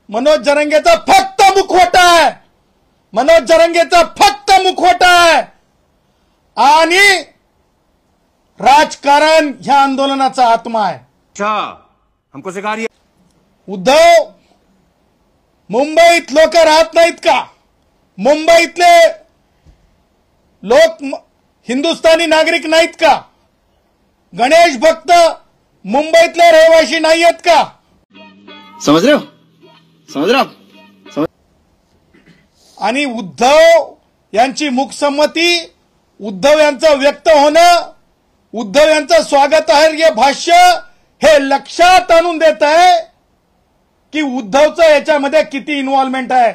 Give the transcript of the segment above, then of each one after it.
मनोज जरंगेचा फक्त मुखवटा आहे, मनोज जरंगेचा फक्त मुखवटा आहे आणि राजकारण ह्या आंदोलनाचा आत्मा आहे। अच्छा हमको सिखा रही है। उद्धव, मुंबईत लोक राहत नाहीत का? मुंबईतले लोक हिंदुस्थानी नागरिक नाहीत का? गणेश भक्त मुंबईतले रहिवासी नाही आहेत का? समझ रहे हो, समझ रहे हो? आणि उद्धव यांची मुखसंमती, उद्धव यांचं व्यक्त होणं, उद्धव यांचं स्वागतार्ह भाष्य हे लक्षात आणून देत आहे की उद्धवचं याच्यामध्ये किती इन्व्हॉल्वमेंट आहे।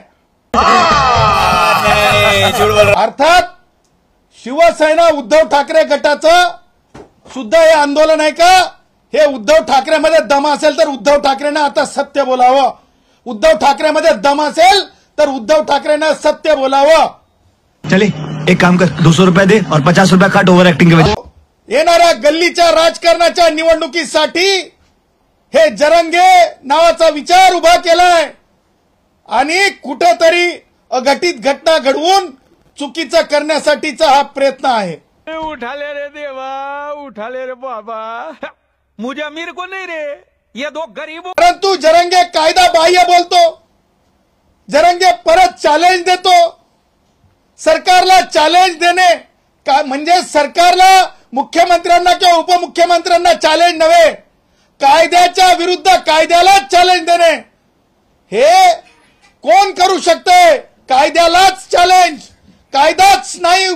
अर्थात शिवसेना उद्धव ठाकरे गटाचं सुद्धा हे आंदोलन आहे का? हे उद्धव ठाकरेमध्ये दम असेल तर उद्धव ठाकरेंना आता सत्य बोलावं, उद्धव ठाकरेमध्ये दम असेल तर उद्धव ठाकरेंना सत्य बोलावं। चले एक काम कर, 200 रुपये दे और 50 रुपये काट ओव्हर ऍक्टिंग के वजह। येणाऱ्या गल्लीच्या राजकारणाच्या निवडणुकीसाठी हे जरंगे नावाचा विचार उभा केलाय आणि कुठेतरी अघटित घटना घडवून चुकीचं करण्यासाठीचा हा प्रयत्न आहे। उठा ले रे देवा, उठा ले रे बाबा, मुझे अमीर को नहीं रे, ये दो गरीबों। परंतु जरंगे कायदा बाह्य बोलतो, जरंगे परत चॅलेंज देतो। सरकारला चॅलेंज देणे का म्हणजे सरकारला, मुख्यमंत्र्यांना किंवा उपमुख्यमंत्र्यांना चॅलेंज नव्हे, कायद्याच्या विरुद्ध कायद्यालाच चॅलेंज देणे हे कोण करू शकते? कायद्यालाच चॅलेंज, कायदाच नाही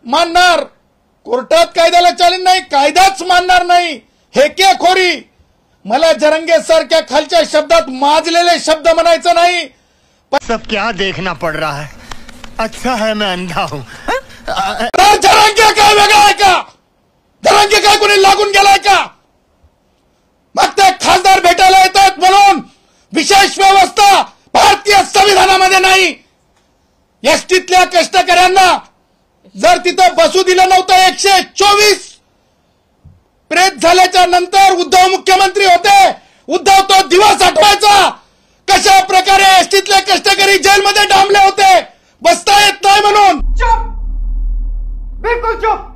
मानणार, कोर्टात कायद्याला चॅलेंज नाही, कायदाच मानणार नाही, हेकेखोरी। मला जरंगे सारख्या खालच्या शब्दात माजलेले शब्द म्हणायचं नाही। सब क्या देखना पड़ रहा है, अच्छा है मैं अंधा हूं। जरंगे काय वेगळा आहे का? जरंगे काय कोणी लागून गेलाय का? मग ते खासदार भेटायला येतात म्हणून विशेष व्यवस्था भारतीय संविधानामध्ये नाही। एसटीतल्या कष्टकऱ्यांना जर तिथं बसू दिलं नव्हतं, 124 प्रेत झाल्याच्या नंतर उद्धव मुख्यमंत्री होते, उद्धव तो दिवस आठवायचा कशा प्रकारे एसटीतले कष्टकरी जेलमध्ये डांबले होते, बसता येत नाही म्हणून। चुप, बिल्कुल चुप।